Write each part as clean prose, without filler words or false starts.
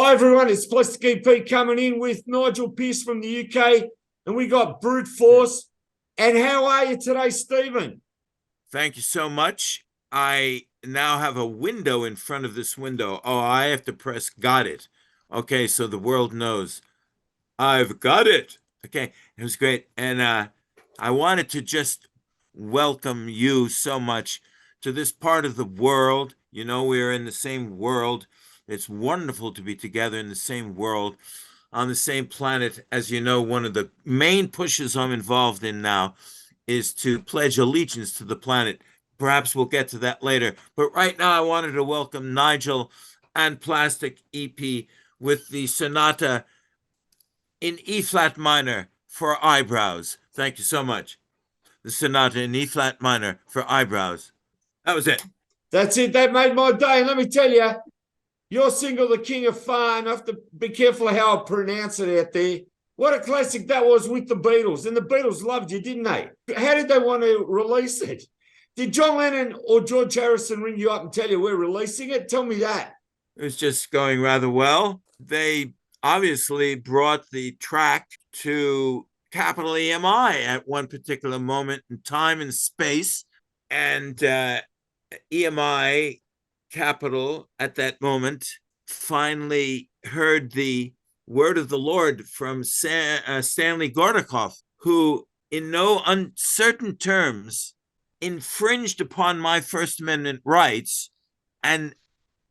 Hi everyone, it's Plastic EP coming in with Nigel Pearce from the UK, and we got Brute Force. And how are you today, Stephen? Thank you so much. I now have a window in front of this window. Oh, I have to press got it. Okay, so the world knows I've got it. Okay, it was great. And I wanted to just welcome you so much to this part of the world. You know, we're in the same world. It's wonderful to be together in the same world, on the same planet. As you know, one of the main pushes I'm involved in now is to pledge allegiance to the planet. Perhaps we'll get to that later. But right now, I wanted to welcome Nigel and Plastic EP with the sonata in E flat minor for eyebrows. Thank you so much. The sonata in E flat minor for eyebrows. That was it. That's it. That made my day. And let me tell you, your single, The King of Fun, I have to be careful how I pronounce it out there. What a classic that was with the Beatles. And the Beatles loved you, didn't they? How did they want to release it? Did John Lennon or George Harrison ring you up and tell you we're releasing it? Tell me that. It was just going rather well. They obviously brought the track to capital EMI at one particular moment in time and space. And EMI capital at that moment finally heard the word of the Lord from Stanley Gordakoff, who in no uncertain terms infringed upon my First Amendment rights and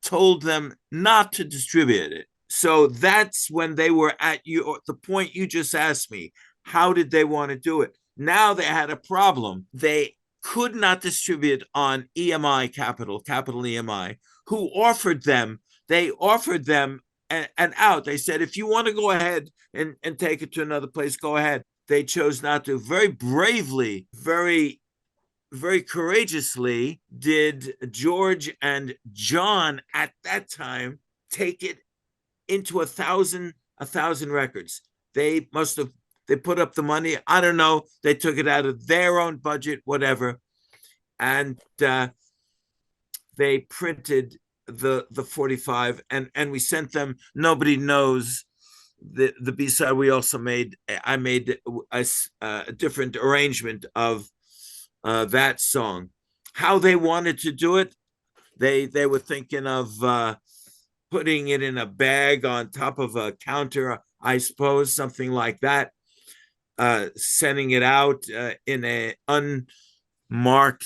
told them not to distribute it. So that's when they were at you, the point you just asked me. How did they want to do it? Now they had a problem. They could not distribute on EMI capital EMI, who offered them, an out. They said, if you want to go ahead and take it to another place, go ahead. They chose not to. Very bravely, very courageously did George and John at that time take it into a thousand records. They put up the money. I don't know. They took it out of their own budget, whatever. And they printed the 45 and we sent them. Nobody knows the B-side. I made a different arrangement of that song. How they wanted to do it, they were thinking of putting it in a bag on top of a counter, I suppose, something like that. Sending it out in a unmarked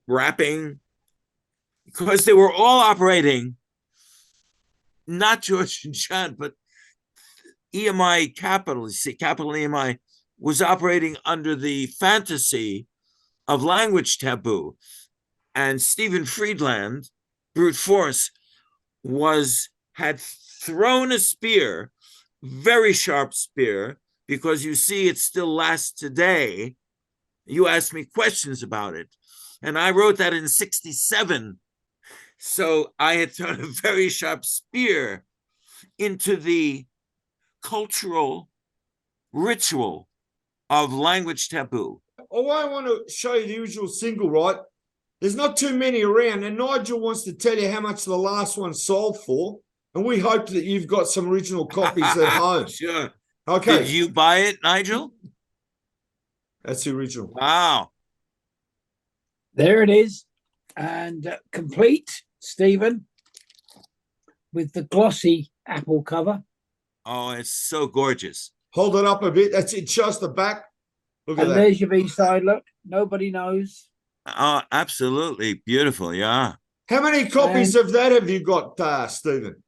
wrapping, because they were all operating, not George and John, but EMI Capital. You see, Capital EMI was operating under the fantasy of language taboo. And Stephen Friedland, Brute Force, had thrown a spear, very sharp spear, because you see it still lasts today. You asked me questions about it. And I wrote that in 1967. So I had thrown a very sharp spear into the cultural ritual of language taboo. Oh, I want to show you the usual single, right? There's not too many around, and Nigel wants to tell you how much the last one sold for, and we hope that you've got some original copies at home. Sure. Okay. Did you buy it, Nigel? That's the original. Wow. There it is, and complete, Stephen, with the glossy Apple cover. Oh, it's so gorgeous. Hold it up a bit. That's it. Show us the back. Look at and that. There's your B-side. Look, nobody knows. Oh, absolutely beautiful. Yeah. How many copies of that have you got, Stephen?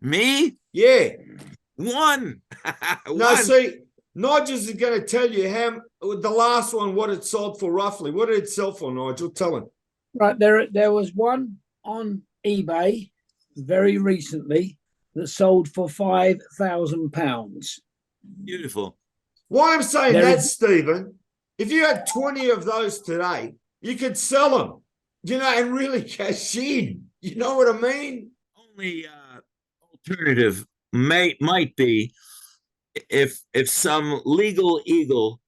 Me? Yeah. One. No, see, Nigel's is going to tell you how the last one, what it sold for roughly. What did it sell for, Nigel? Tell him. Right, there was one on eBay very recently that sold for £5,000. Beautiful. Why I'm saying that, Stephen, if you had 20 of those today, you could sell them, and really cash in. You know what I mean? Only alternative might be if some legal eagle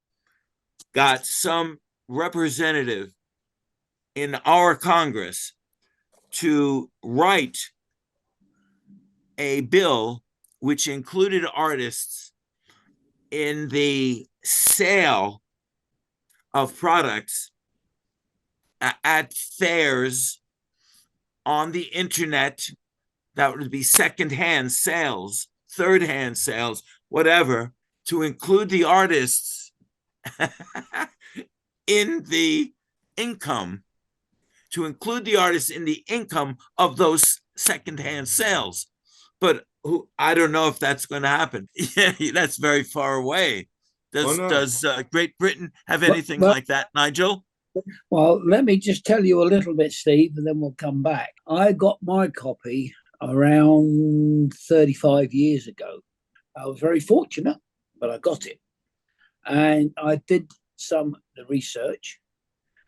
got some representative in our Congress to write a bill which included artists in the sale of products at fairs on the internet. That would be secondhand sales, third-hand sales, whatever, to include the artists in the income, of those secondhand sales. But I don't know if that's going to happen. Yeah, that's very far away. Does Great Britain have anything like that, Nigel? Well, let me just tell you a little bit, Steve, and then we'll come back. I got my copy around 35 years ago. I was very fortunate, but I got it. And I did some research,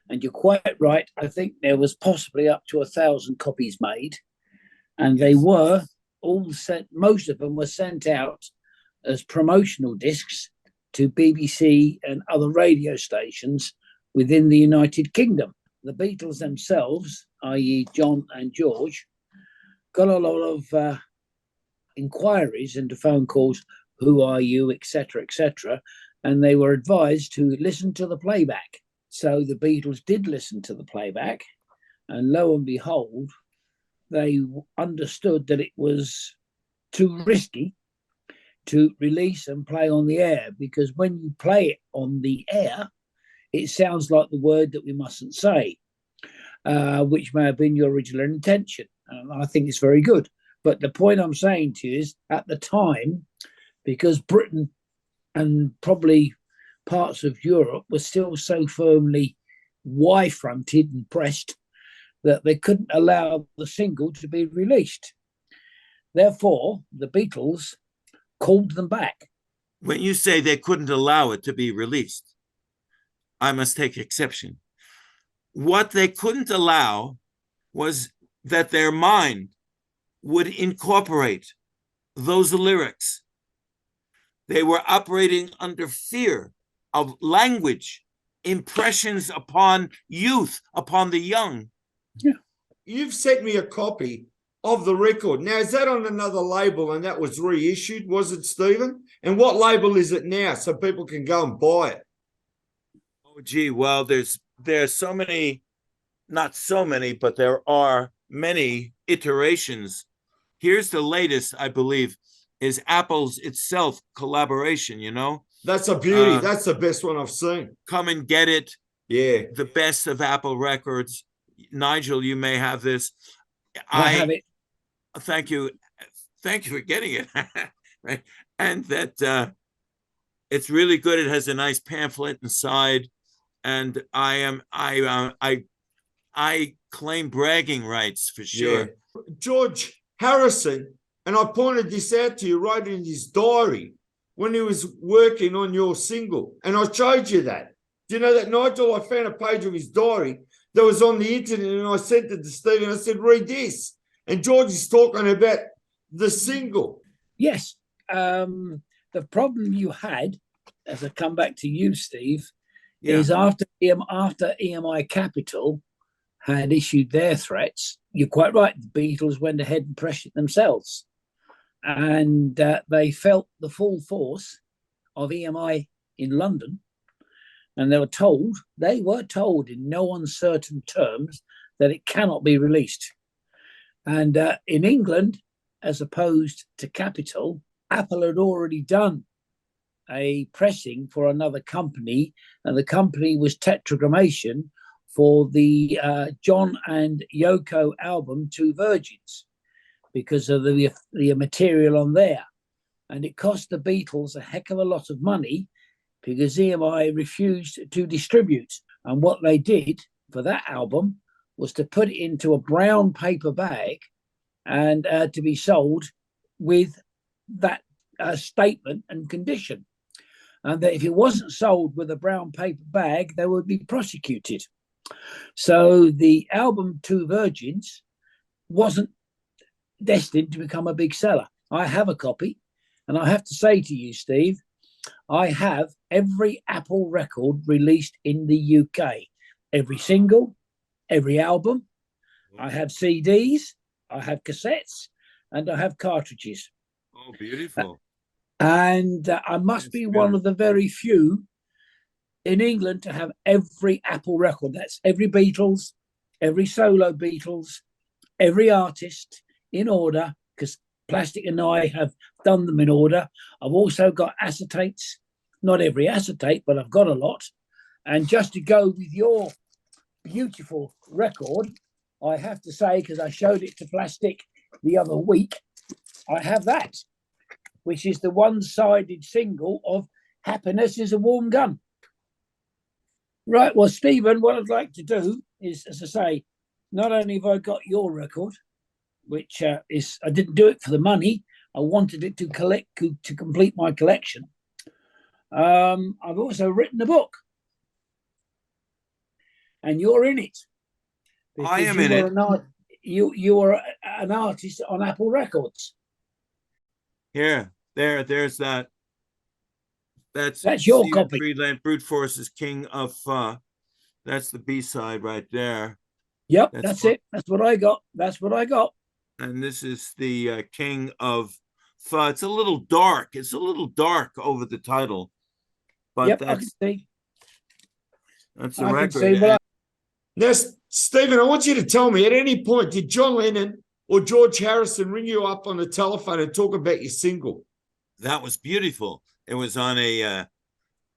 and you're quite right. I think there was possibly up to 1,000 copies made, and they were all sent, most of them were sent out as promotional discs to BBC and other radio stations within the United Kingdom. The Beatles themselves, i.e. John and George, got a lot of inquiries into phone calls, who are you, etc., etc., and they were advised to listen to the playback. So the Beatles did listen to the playback, and lo and behold, they understood that it was too risky to release and play on the air, because when you play it on the air, it sounds like the word that we mustn't say, which may have been your original intention. And I think it's very good. But the point I'm saying to you is, at the time, because Britain and probably parts of Europe were still so firmly Y-fronted and pressed that they couldn't allow the single to be released. Therefore, the Beatles called them back. When you say they couldn't allow it to be released, I must take exception. What they couldn't allow was that their mind would incorporate those lyrics. They were operating under fear of language, impressions upon youth, upon the young. Yeah. You've sent me a copy of the record. Now, is that on another label and that was reissued, was it, Stephen? And what label is it now so people can go and buy it? Oh, gee, well, there's so many, not so many, but there are many iterations. Here's the latest, I believe, is Apple's itself collaboration, you know? That's a beauty. That's the best one I've seen. Come and Get It. Yeah. The best of Apple records. Nigel, you may have this. I have it. Thank you. Thank you for getting it. Right. And that it's really good. It has a nice pamphlet inside. And I claim bragging rights for sure. Yeah. George Harrison, and I pointed this out to you, wrote in his diary when he was working on your single. And I showed you that. Do you know that, Nigel? I found a page of his diary that was on the internet, and I sent it to Steve, and I said, read this. And George is talking about the single. Yes. The problem you had, as I come back to you, Steve, is after EMI Capital had issued their threats, you're quite right, the Beatles went ahead and pressed it themselves. And they felt the full force of EMI in London, and they were told in no uncertain terms that it cannot be released. And in England, as opposed to Capital, Apple had already done a pressing for another company, and the company was Tetragrammation for the John and Yoko album, Two Virgins, because of the material on there. And it cost the Beatles a heck of a lot of money because EMI refused to distribute. And what they did for that album was to put it into a brown paper bag and to be sold with that statement and condition. And that if it wasn't sold with a brown paper bag, they would be prosecuted. So the album Two Virgins wasn't destined to become a big seller. I have a copy, and I have to say to you, Steve, I have every Apple record released in the UK, every single, every album. I have CDs, I have cassettes, and I have cartridges. Oh, beautiful. And I must That's be one of the very few in England to have every Apple record. That's every Beatles, every solo Beatles, every artist in order, because Plastic and I have done them in order. I've also got acetates, not every acetate, but I've got a lot. And just to go with your beautiful record, I have to say, because I showed it to Plastic the other week, I have that, which is the one-sided single of Happiness is a Warm Gun. Right, well, Stephen, what I'd like to do is, as I say, not only have I got your record, which is, I didn't do it for the money, I wanted it to complete my collection. I've also written a book, and you're in it. I am in it. You are an artist on Apple Records. There's that. That's your copy. Friedland, Brute Force's King of Pho. That's the B-side right there. Yep, that's it. That's what I got. That's what I got. And this is the King of Pho. It's a little dark. It's a little dark over the title. But yep, that's, I can see. That's the record. Now, Stephen, I want you to tell me, at any point, did John Lennon or George Harrison ring you up on the telephone and talk about your single? That was beautiful. It was on a,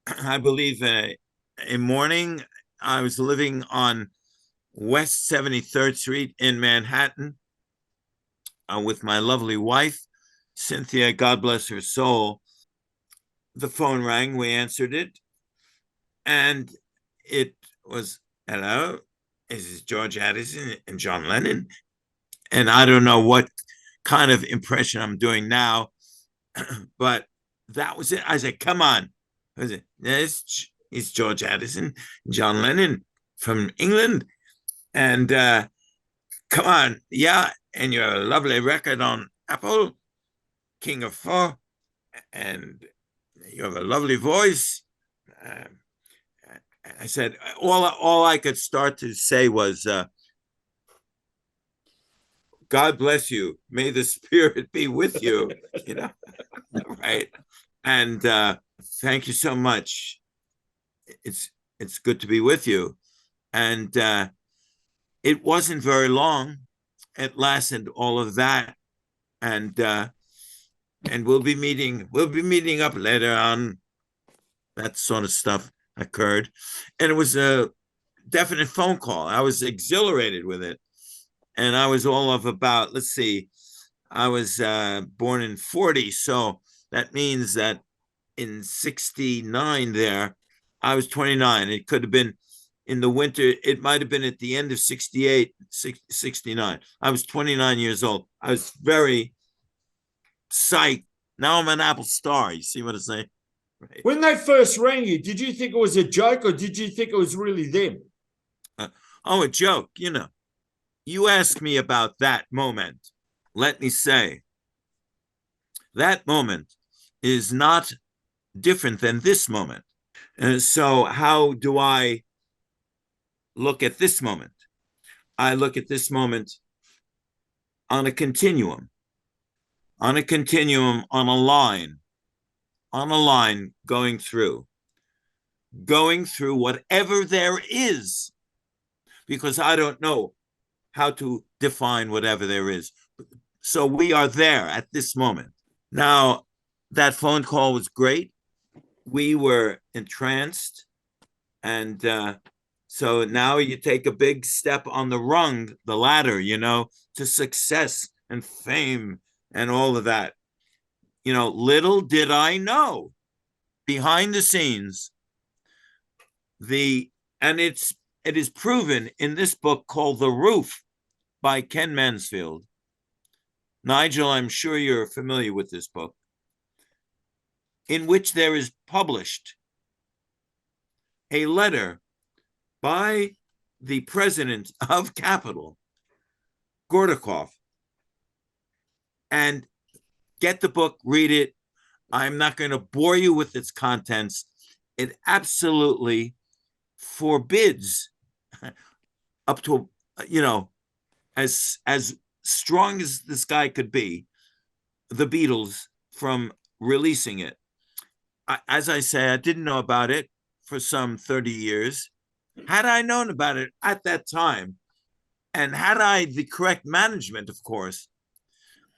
I believe, a morning. I was living on West 73rd Street in Manhattan with my lovely wife, Cynthia, God bless her soul. The phone rang. We answered it. And it was, hello, this is George Harrison and John Lennon. And I don't know what kind of impression I'm doing now, but that was it. I said, come on. I said, yes, it's George Harrison, John Lennon from England. And come on, yeah, and your lovely record on Apple, King of Pho, and you have a lovely voice. I said, all I could start to say was, God bless you. May the spirit be with you, you know, right? And thank you so much. It's good to be with you. And it wasn't very long. It lasted all of that. And we'll be meeting up later on. That sort of stuff occurred. And it was a definite phone call. I was exhilarated with it. And I was all of about, let's see, I was born in 40. So that means that in 69 there, I was 29. It could have been in the winter. It might have been at the end of 68, 69. I was 29 years old. I was very psyched. Now I'm an Apple star. You see what I'm saying? Right. When they first rang you, did you think it was a joke or did you think it was really them? A joke, you know. You asked me about that moment. Let me say, that moment is not different than this moment. So how do I look at this moment? I look at this moment on a continuum, on a line going through whatever there is, because I don't know how to define whatever there is. So we are there at this moment. Now, that phone call was great. We were entranced. And so now you take a big step on the ladder, you know, to success and fame and all of that. You know, little did I know behind the scenes, it is proven in this book called The Roof by Ken Mansfield. Nigel, I'm sure you're familiar with this book, in which there is published a letter by the president of Capitol, Gorbachev. And get the book, read it. I'm not going to bore you with its contents. It absolutely forbids, up to, you know, as strong as this guy could be, the Beatles from releasing it. As I say, I didn't know about it for some 30 years. Had I known about it at that time, and had I the correct management, of course,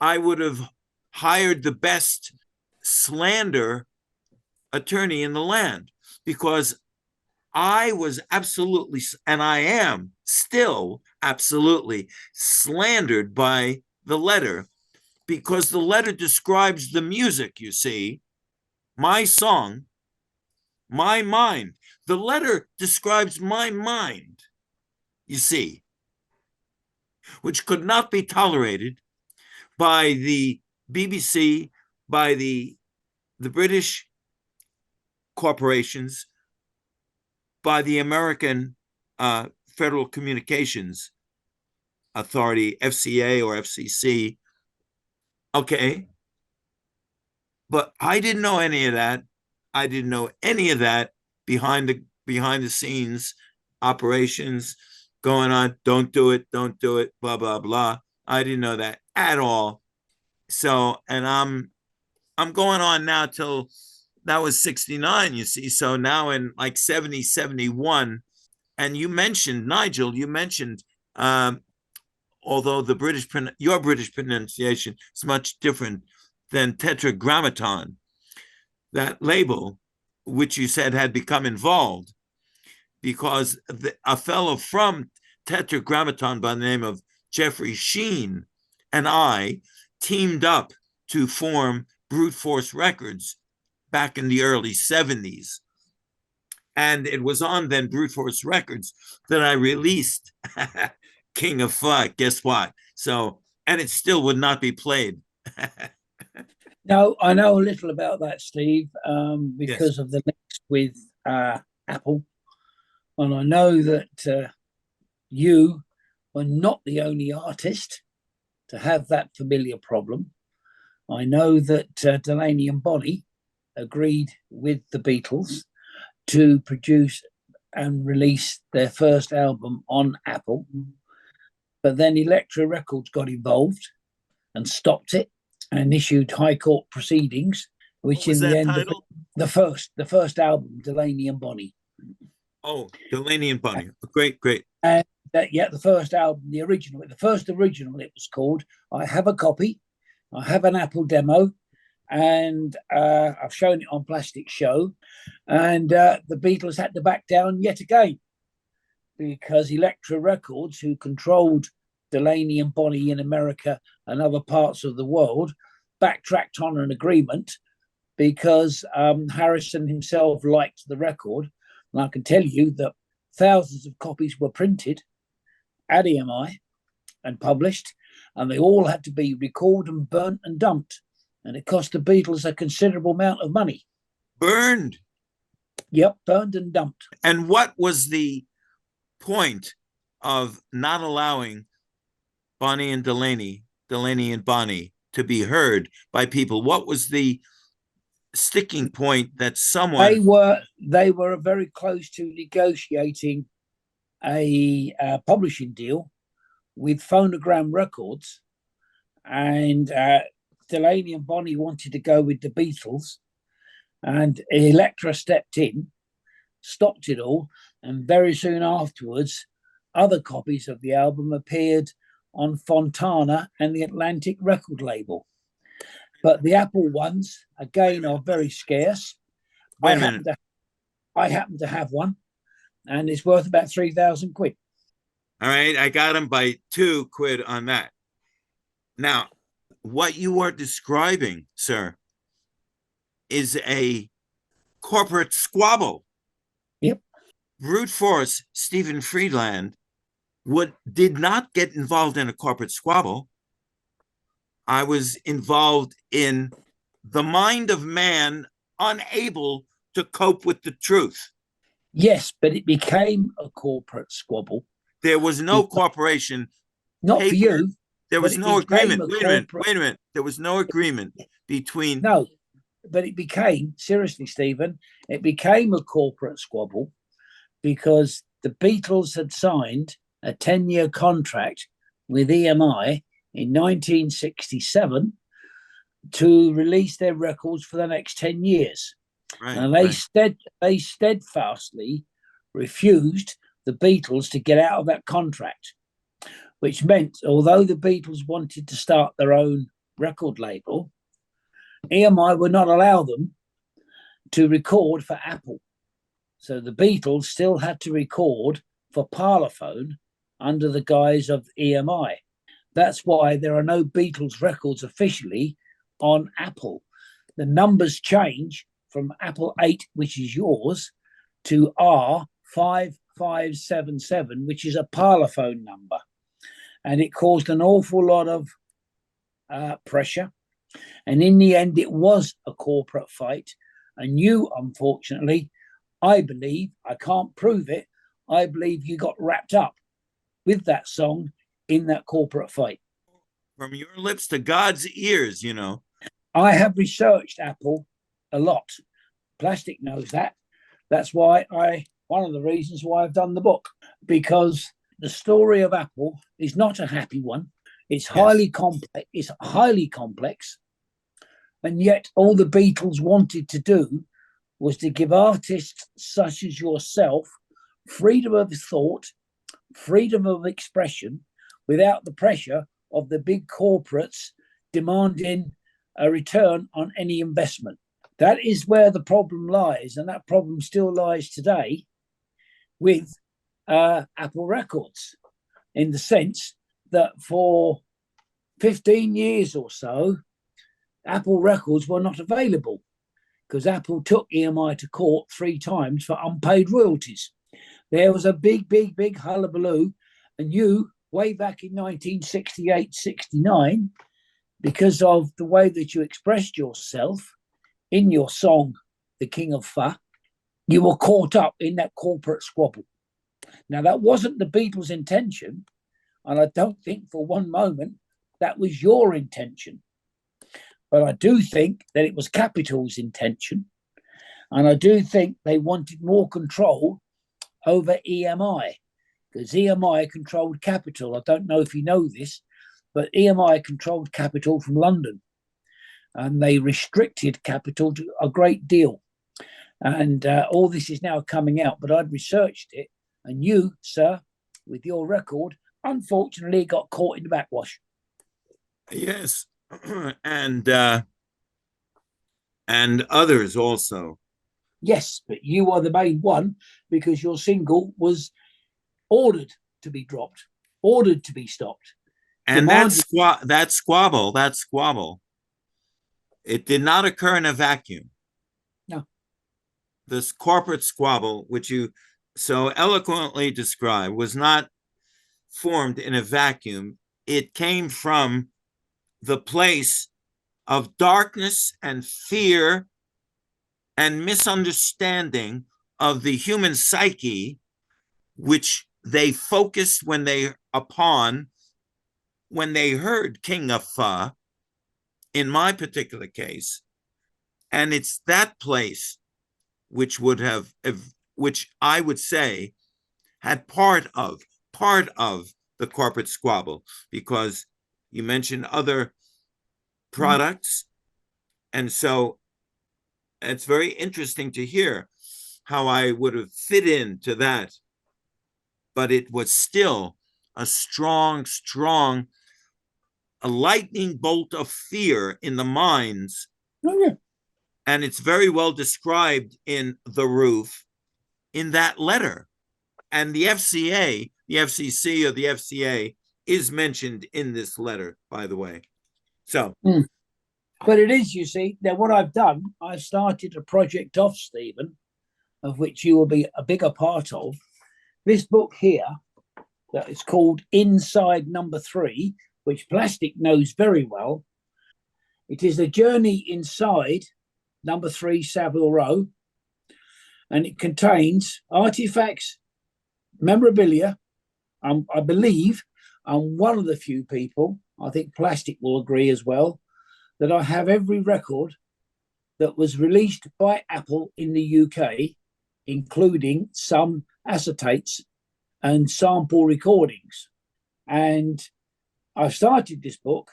I would have hired the best slander attorney in the land, because I was absolutely, and I am still absolutely slandered by the letter, because the letter describes the music, you see, my song, my mind. The letter describes my mind, you see, which could not be tolerated by the BBC, by the British corporations, by the American Federal Communications Authority, FCA or FCC. Okay. But I didn't know any of that. I didn't know any of that behind the scenes operations going on. Don't do it, blah, blah, blah. I didn't know that at all. So, and I'm going on now till that was 69, you see. So now in like 70, 71, and you mentioned, Nigel, you mentioned, although your British pronunciation is much different than Tetragrammaton, that label, which you said had become involved because a fellow from Tetragrammaton by the name of Jeffrey Sheen and I teamed up to form Brute Force Records back in the early 70s. And it was on then Brute Force Records that I released King of Funk. Guess what? So, and it still would not be played. No, I know a little about that, Steve, Yes. because of the links with Apple. And I know that you were not the only artist to have that familiar problem. I know that Delaney and Bonnie agreed with the Beatles to produce and release their first album on Apple. But then Elektra Records got involved and stopped it and issued high court proceedings, which in the end, the first album, Delaney and Bonnie. Oh, Delaney and Bonnie. Great. And the first album, the first original, it was called. I have a copy. I have an Apple demo, and I've shown it on Plastic Show. And the Beatles had to back down yet again because Elektra Records, who controlled Delaney and Bonnie in America and other parts of the world, backtracked on an agreement because Harrison himself liked the record. And I can tell you that thousands of copies were printed at EMI and published, and they all had to be recorded and burnt and dumped. And it cost the Beatles a considerable amount of money. Burned? Yep, burned and dumped. And what was the point of not allowing Bonnie and Delaney and Bonnie to be heard by people? What was the sticking point that someone... They were very close to negotiating a publishing deal with Phonogram Records, and Delaney and Bonnie wanted to go with the Beatles, and Elektra stepped in, stopped it all, and very soon afterwards, other copies of the album appeared on Fontana and the Atlantic record label. But the Apple ones, again, are very scarce. Wait a minute. I happen to have one, and it's worth about 3,000 quid. All right, I got them by £2 on that. Now, what you are describing, sir, is a corporate squabble. Yep. Brute Force, Stephen Friedland, did not get involved in a corporate squabble. I was involved in the mind of man unable to cope with the truth. Yes, but it became a corporate squabble. There was no corporation. Not paper. For you. There was no agreement. Wait a minute. There was no agreement between... No, but it became, seriously, Stephen, it became a corporate squabble because the Beatles had signed a 10-year contract with EMI in 1967, to release their records for the next 10 years. Right. And right. they steadfastly refused the Beatles to get out of that contract, which meant although the Beatles wanted to start their own record label, EMI would not allow them to record for Apple. So the Beatles still had to record for Parlophone under the guise of EMI. That's why there are no Beatles records officially on Apple. The numbers change from Apple 8, which is yours, to R5577, which is a Parlophone number. And it caused an awful lot of pressure. And in the end, it was a corporate fight. And you, unfortunately, I believe, I can't prove it, I believe you got wrapped up with that song in that corporate fight. From your lips to God's ears, you know. I have researched Apple a lot. Plastic knows that. That's why one of the reasons why I've done the book, because the story of Apple is not a happy one. It's highly complex. It's highly complex. And yet all the Beatles wanted to do was to give artists such as yourself freedom of thought, freedom of expression, without the pressure of the big corporates demanding a return on any investment. That is where the problem lies, and that problem still lies today with Apple Records, in the sense that for 15 years or so, Apple Records were not available because Apple took EMI to court 3 times for unpaid royalties. There was a big hullabaloo, and you, way back in 1968-69, because of the way that you expressed yourself in your song, The King of Fa, you were caught up in that corporate squabble. Now, that wasn't the Beatles' intention, and I don't think for one moment that was your intention. But I do think that it was Capitol's intention, and I do think they wanted more control over EMI, because EMI controlled Capitol. I don't know if you know this, but EMI controlled Capitol from London, and they restricted Capitol to a great deal. And all this is now coming out, but I'd researched it, and you, sir, with your record, unfortunately got caught in the backwash. Yes. and others also. Yes, but you are the main one because your single was ordered to be dropped, ordered to be stopped. And that squabble, it did not occur in a vacuum. No. This corporate squabble, which you so eloquently described, was not formed in a vacuum. It came from the place of darkness and fear and misunderstanding of the human psyche, which they focused when they heard King of Fa, in my particular case. And it's that place which I would say had part of the corporate squabble, because you mentioned other products. And so it's very interesting to hear how I would have fit into that. But it was still a strong, a lightning bolt of fear in the minds. Oh, yeah. And it's very well described in The Roof, in that letter. And the FCA, the FCC or the FCA is mentioned in this letter, by the way. So. But it is, you see. Now, what I've done, I started a project off, Stephen, of which you will be a bigger part of. This book here, that is called Inside Number 3, which Plastic knows very well. It is a journey inside Number 3 Savile Row, and it contains artifacts, memorabilia. I believe I'm one of the few people, I think Plastic will agree as well, that I have every record that was released by Apple in the UK, including some acetates and sample recordings. And I started this book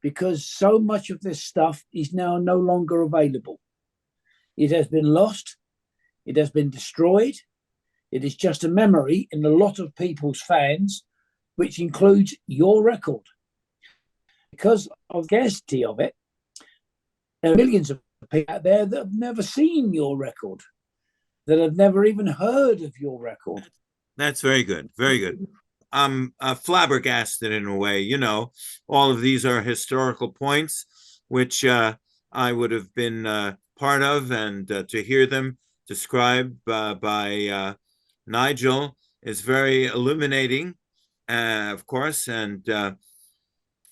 because so much of this stuff is now no longer available. It has been lost. It has been destroyed. It is just a memory in a lot of people's fans, which includes your record. Because of the scarcity of it, there are millions of people out there that have never seen your record, that have never even heard of your record. That's very good. Very good. I'm flabbergasted in a way. You know, all of these are historical points, which I would have been part of, and to hear them described by Nigel is very illuminating, of course, and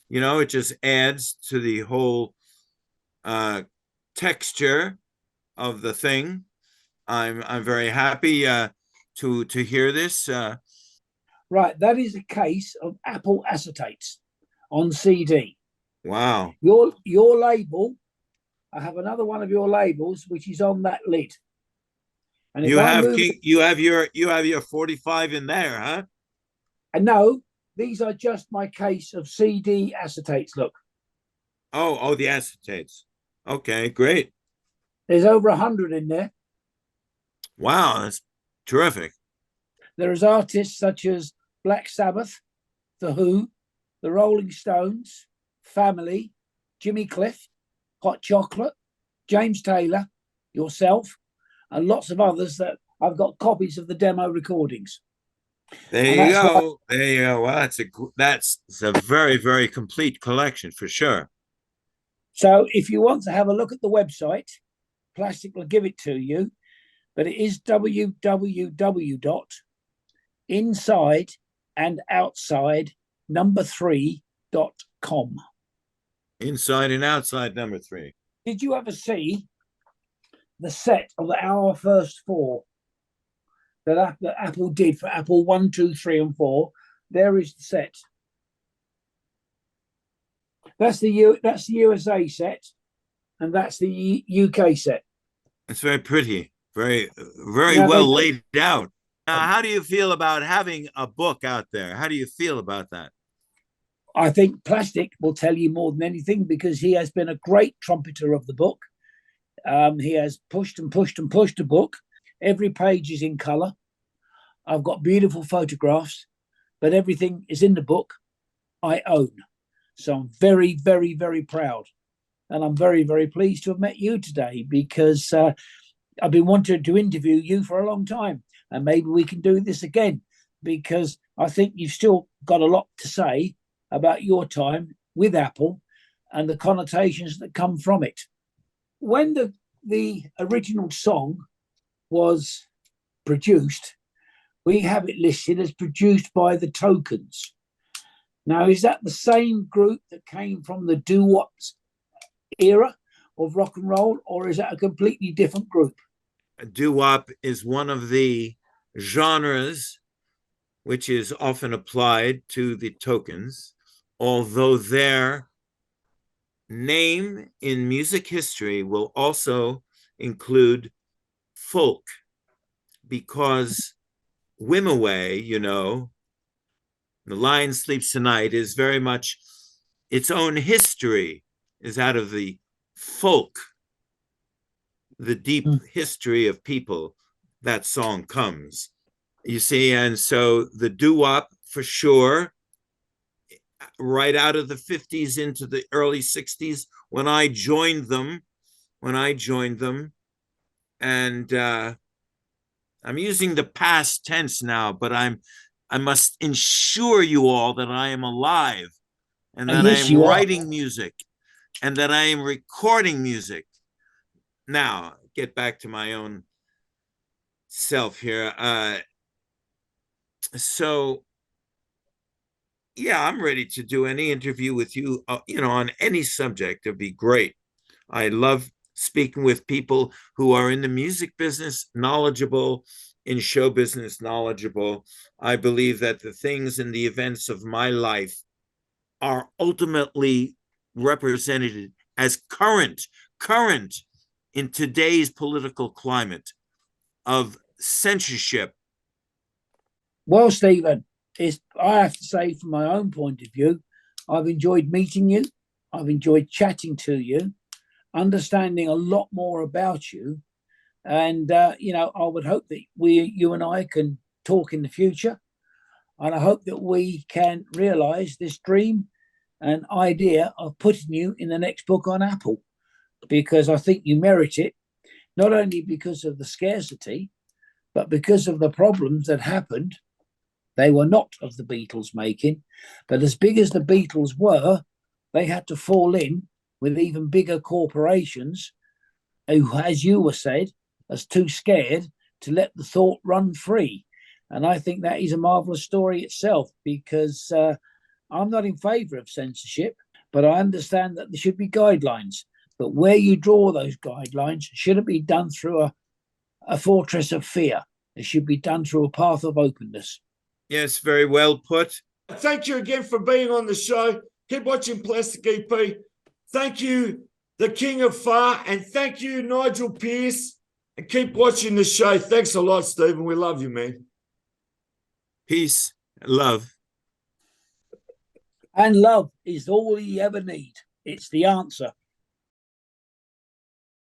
you know, it just adds to the whole texture of the thing. I'm very happy to hear this. Right, that is a case of Apple acetates on CD. Wow. Your label, I have another one of your labels which is on that lid. And if you have your 45 in there, huh? And no, these are just my case of CD acetates. Look. Oh, the acetates. Okay, great. There's over 100 in there. Wow, that's terrific. There is artists such as Black Sabbath, The Who, The Rolling Stones, Family, Jimmy Cliff, Hot Chocolate, James Taylor, yourself, and lots of others that I've got copies of the demo recordings. There you go. There you go. Well, that's a very, very complete collection for sure. So if you want to have a look at the website, Plastic will give it to you, but it is www.insideandoutside3.com. Inside and outside number 3. Did you ever see the set of Our First Four that Apple did for Apple 1, 2, 3, and 4? There is the set. That's the USA set, and that's the UK set. It's very pretty, very well laid out. Now, how do you feel about having a book out there? How do you feel about that? I think Plastic will tell you more than anything, because he has been a great trumpeter of the book. He has pushed and pushed and pushed the book. Every page is in color. I've got beautiful photographs, but everything is in the book I own. So I'm very, very, very proud. And I'm very, very pleased to have met you today, because I've been wanting to interview you for a long time. And maybe we can do this again, because I think you've still got a lot to say about your time with Apple and the connotations that come from it. When the original song was produced, we have it listed as produced by the Tokens. Now, is that the same group that came from the doo-wop era of rock and roll, or is that a completely different group? Doo-wop is one of the genres which is often applied to the Tokens, although their name in music history will also include folk, because Wimoweh, you know, The Lion Sleeps Tonight, is very much its own history, is out of the folk, the deep history of people that song comes. You see, and so the doo-wop, for sure, right out of the 50s into the early 60s, when I joined them, and I'm using the past tense now, but I must ensure you all that I am alive, and that I am writing music, and that I am recording music. Now, get back to my own self here. So, yeah, I'm ready to do any interview with you, on any subject. It'd be great. I love speaking with people who are in the music business, knowledgeable, in show business, knowledgeable. I believe that the things and the events of my life are ultimately represented as current in today's political climate of censorship. Well, Stephen, I have to say, from my own point of view, I've enjoyed meeting you. I've enjoyed chatting to you, understanding a lot more about you. And, you know, I would hope that you and I can talk in the future. And I hope that we can realize this dream and idea of putting you in the next book on Apple, because I think you merit it, not only because of the scarcity, but because of the problems that happened. They were not of the Beatles making, but as big as the Beatles were, they had to fall in with even bigger corporations who, as you were said, are too scared to let the thought run free. And I think that is a marvelous story itself, because I'm not in favor of censorship, but I understand that there should be guidelines. But where you draw those guidelines shouldn't be done through a fortress of fear. It should be done through a path of openness. Yes, very well put. Thank you again for being on the show. Keep watching Plastic EP. Thank you, the King of Far, and thank you, Nigel Pearce. And keep watching the show. Thanks a lot, Stephen. We love you, man. Peace, love. And love is all you ever need. It's the answer.